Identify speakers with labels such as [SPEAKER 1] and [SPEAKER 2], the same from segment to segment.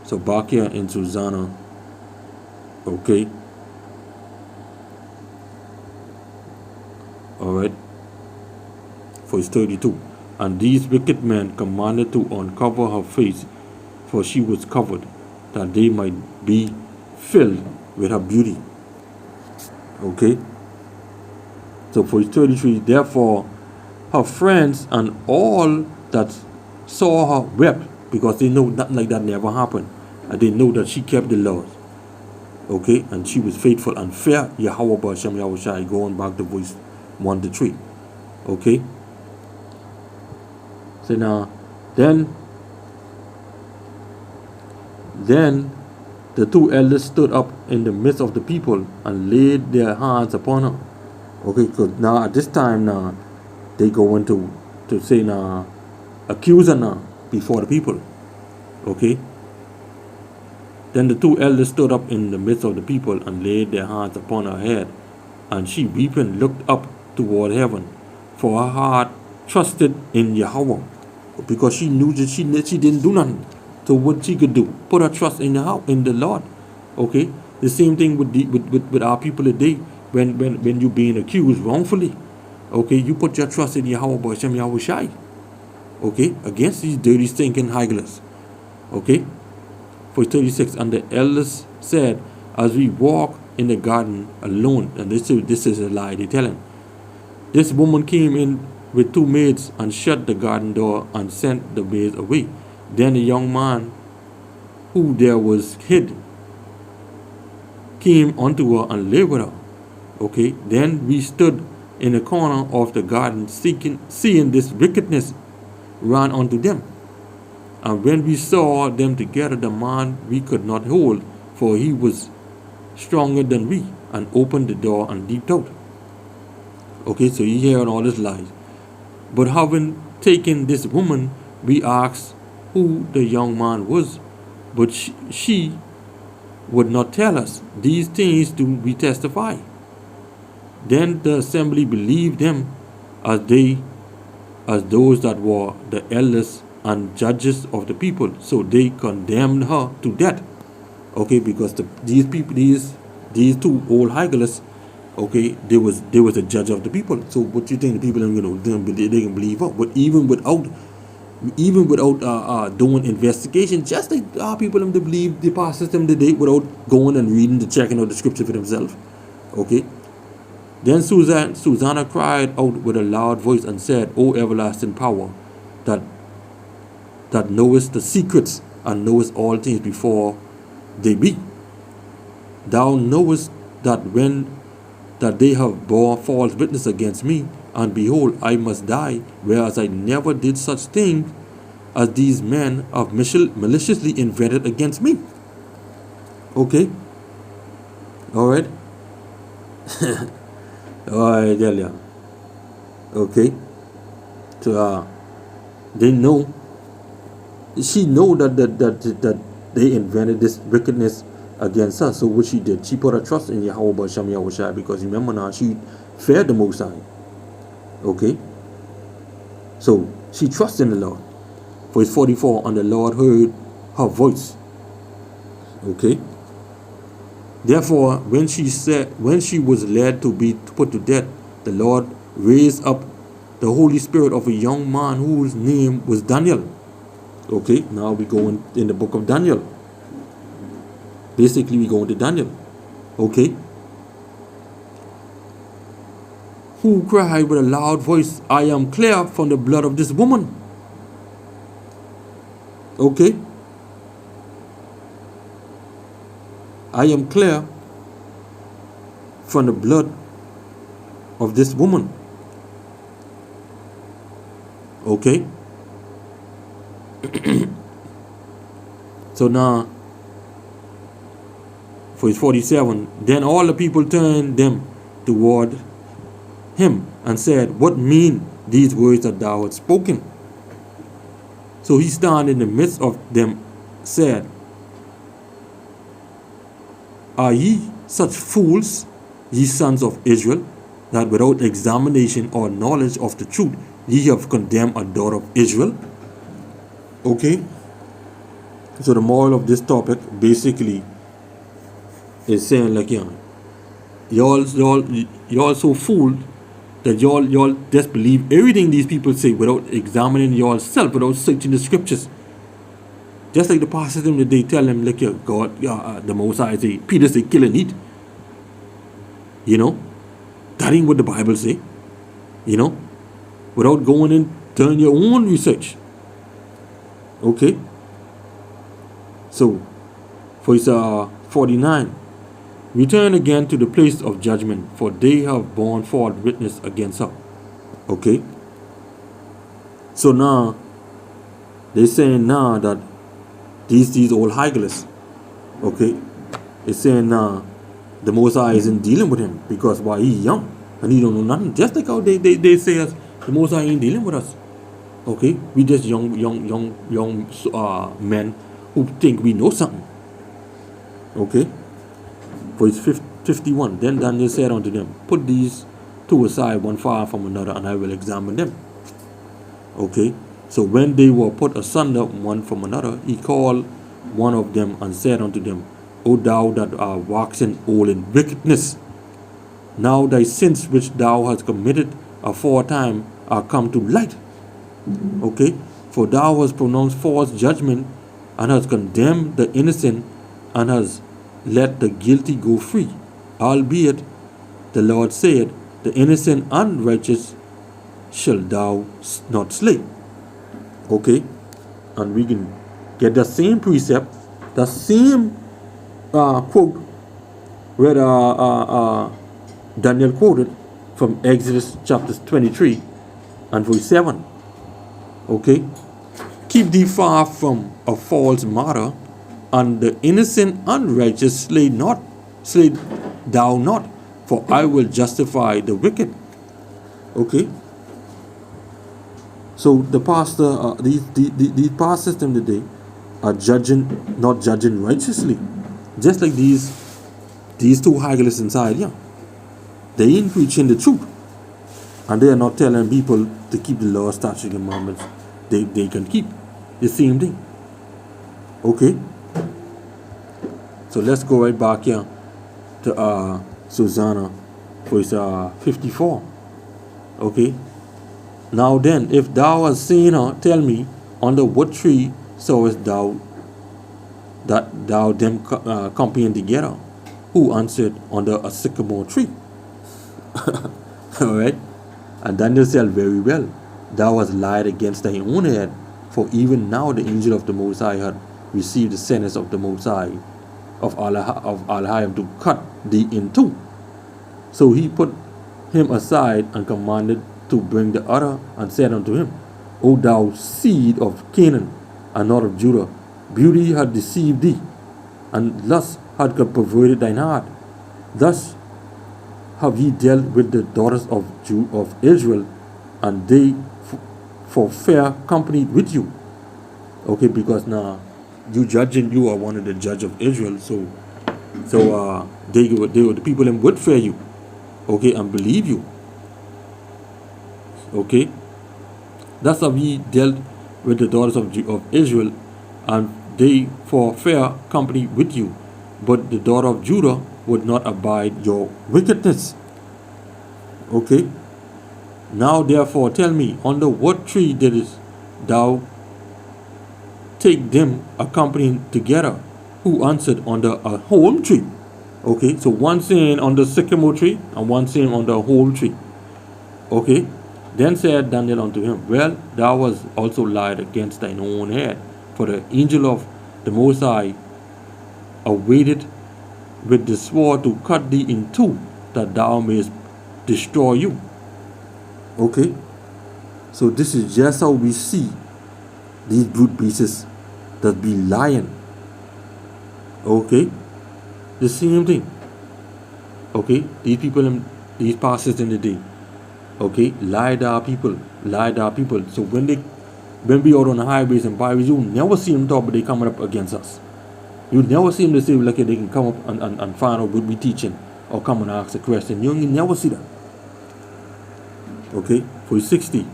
[SPEAKER 1] So back here in Susanna, okay, all right, verse 32. And these wicked men commanded to uncover her face, for she was covered, that they might be filled with her beauty. Okay. So verse 33, therefore her friends and all that saw her wept, because they know nothing like that never happened. And they know that she kept the laws. Okay, and she was faithful and fair. Yahweh B'Hashem Yahushai, going back to verse 1 to 3. Okay. So now, then the two elders stood up in the midst of the people and laid their hands upon her. Okay, because now at this time now, they go into to say now, accuse her now before the people. Okay. Then the two elders stood up in the midst of the people and laid their hands upon her head. And she weeping looked up toward heaven, for her heart trusted in Yahweh, because she knew that she didn't do nothing. So what she could do, put her trust in the Lord. Okay. The same thing with our people today. When you're being accused wrongfully, okay, you put your trust in Yahweh B'Hashem Yahushai, okay, against these dirty stinking higglers. Okay. Verse 36, and the elders said, as we walk in the garden alone, and this is a lie they're telling, this woman came in with two maids and shut the garden door and sent the maids away. Then the young man who there was hid came unto her and lay with her. Okay, then we stood in the corner of the garden, seeing this wickedness, ran unto them. And when we saw them together, the man we could not hold, for he was stronger than we, and opened the door and leaped out. Okay, so you hear all this lies. But having taken this woman, we asked who the young man was, but she would not tell us. These things do we testify. Then the assembly believed them as those that were the elders and judges of the people. So they condemned her to death. Okay, because these two old higglers, okay, they was a judge of the people. So what you think the people are they can believe her? But even without doing investigation, just like our people them to believe the past system today without going and reading the checking out the scripture for themselves. Okay. Then Susanna cried out with a loud voice and said, O everlasting power, that knowest the secrets and knowest all things before they be. Thou knowest that they have bore false witness against me, and behold, I must die, whereas I never did such thing as these men have maliciously invented against me. Okay. All right. All right, Delia. Okay. So they know. She know that they invented this wickedness against her. So what she did, she put her trust in Yahweh B'Hashem Yahushai, because remember now, she feared the Most High. Okay. So she trusted in the Lord. Verse 44, and the Lord heard her voice. Okay. Therefore, when she was led to be put to death, the Lord raised up the Holy Spirit of a young man whose name was Daniel. Okay, now we go in the book of Daniel. Basically, we go into Daniel. Okay. Who cried with a loud voice, I am clear from the blood of this woman. Okay. I am clear from the blood of this woman. Okay. So now, verse 47, then all the people turned them toward him and said, what mean these words that thou hast spoken? So he stand in the midst of them, said, are ye such fools, ye sons of Israel, that without examination or knowledge of the truth ye have condemned a daughter of Israel? Okay. So the moral of this topic basically is saying like, y'all so fooled that y'all just believe everything these people say without examining yourself, without searching the scriptures. Just like the pastors that they tell them like, God, the Most High say, Peter say, kill and eat. That ain't what the Bible say. Without going and doing your own research. Okay. So, verse 49. Return again to the place of judgment, for they have borne forth witness against her. Okay. So now, they're saying now that these old Hagelists, okay, it's saying now the Most High isn't dealing with him because why he's young and he don't know nothing. Just like how they say us, the Most High ain't dealing with us. Okay, we just young men who think we know something. Okay, verse 51. Then Daniel said unto them, put these two aside, one far from another, and I will examine them. Okay, so when they were put asunder one from another, he called one of them and said unto them, O thou that art waxen old in wickedness, now thy sins which thou hast committed aforetime are come to light. Okay, for thou hast pronounced false judgment and hast condemned the innocent and hast let the guilty go free. Albeit the Lord said, the innocent and righteous shall thou not slay. Okay, and we can get the same precept, the same quote where Daniel quoted from Exodus chapter 23 and verse 7. Okay, keep thee far from a false martyr, and the innocent unrighteous slay thou not, for I will justify the wicked. Okay, so the pastor, these pastors today are not judging righteously, just like these two Hagelists inside. They ain't preaching the truth, and they are not telling people to keep the law, statutes, and commandments. They can keep the same thing. Okay, so let's go right back here to Susanna, verse 54. Okay, now then, if thou hast seen her, tell me, under what tree sawest thou that thou them company together? Who answered, under a sycamore tree. Alright, and Daniel said, very well, thou hast lied against thy own head, for even now the angel of the Most High had received the sentence of the Most High of Alhaim to cut thee in two. So he put him aside and commanded to bring the other, and said unto him, O thou seed of Canaan and not of Judah, beauty had deceived thee, and lust had perverted thine heart. Thus have ye dealt with the daughters of Israel, and they for fair company with you. Okay, because now you are one of the judge of Israel, so the people them would fear you, okay, and believe you. Okay, thus have ye dealt with the daughters of Israel, and they for fair company with you, but the daughter of Judah would not abide your wickedness. Okay, now therefore tell me, under what tree didst thou take them accompanying together? Who answered, under a whole tree. Okay, so one saying on the sycamore tree, and one saying on the whole tree. Okay, then said Daniel unto him, well, thou hast also lied against thine own head, for the angel of the Most High awaited with the sword to cut thee in two, that thou mayest destroy you. Okay, so this is just how we see these brute beasts that be lying. Okay, the same thing. Okay, these people, these pastors in the day, okay, lied our people. So when we out on the highways and byways, you never see them talk, but they coming up against us. You never see them to say like they can come up and find out what we teaching, or come and ask a question. You never see that. Okay, verse 60.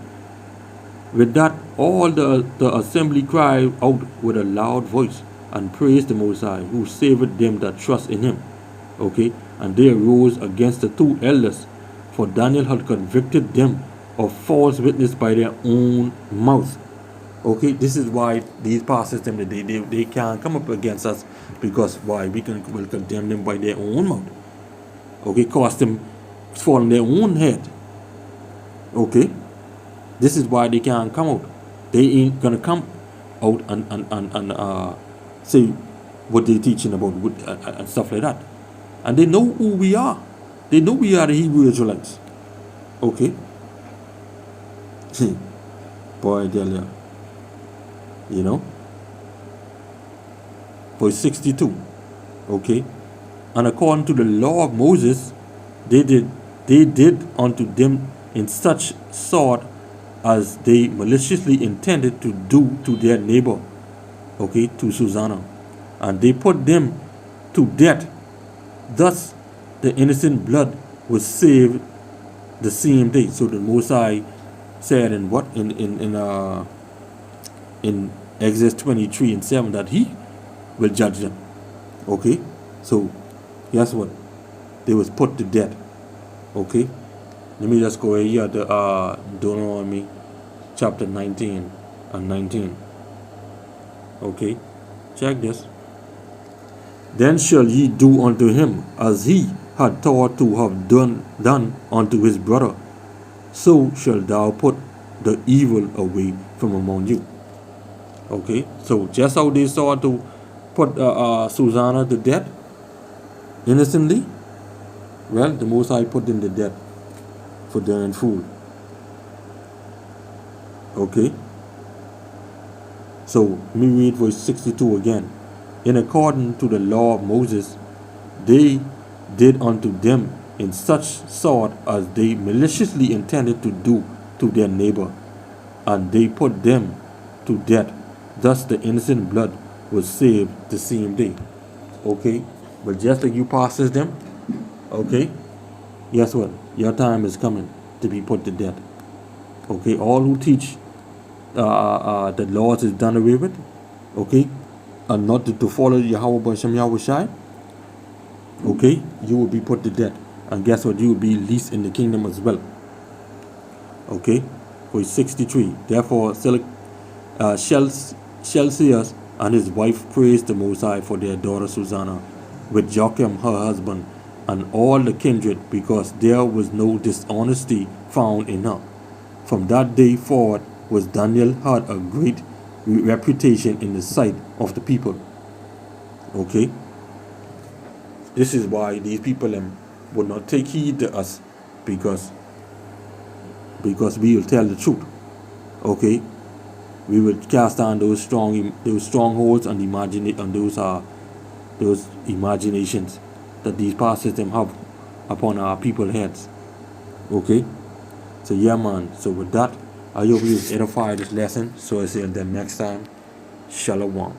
[SPEAKER 1] With that, all the assembly cried out with a loud voice, and praised the Most High, who saved them that trust in him. Okay, and they arose against the two elders, for Daniel had convicted them of false witness by their own mouth. Okay, this is why these pastors them they can't come up against us, because why will condemn them by their own mouth. Okay, cause them fall on their own head. Okay, this is why they can't come out. They ain't gonna come out and say what they're teaching about and stuff like that. And they know who we are. They know we are the Hebrew Israelites. Okay. Boy, I tell you. You know. Verse 62. Okay. And according to the law of Moses, they did unto them in such sort as they maliciously intended to do to their neighbor. Okay, to Susanna. And they put them to death. Thus the innocent blood was saved the same day. So the Most High said in what in Exodus 23:7 that he will judge them. Okay, so guess what? They was put to death. Okay, let me just go here to Deuteronomy chapter 19 and 19. Okay, check this. Then shall ye do unto him as he had thought to have done unto his brother. So shalt thou put the evil away from among you. Okay, so just how they sought to put Susanna to death innocently, well, the Most High put them to death for their fool. Okay, so let me read verse 62 again. In accordance to the law of Moses, they did unto them in such sort as they maliciously intended to do to their neighbor, and they put them to death. Thus the innocent blood was saved the same day. Okay, but just like you passes them, okay, guess what? Your time is coming to be put to death. Okay, all who teach that laws is done away with, okay, and not to follow Yahweh B'Shem Yahweh Shai, okay, you will be put to death. And guess what? You will be least in the kingdom as well. Okay, verse 63. Therefore, Shelseas and his wife praised the Most High for their daughter Susanna, with Joachim her husband, and all the kindred, because there was no dishonesty found in her. From that day forward was Daniel had a great reputation in the sight of the people. Okay, this is why these people would not take heed to us, because we will tell the truth. Okay, we will cast down those strongholds and those imaginations that these pastors them have upon our people's heads. Okay, so yeah, man. So with that, I hope you edified this lesson. So I say until next time, Shalom.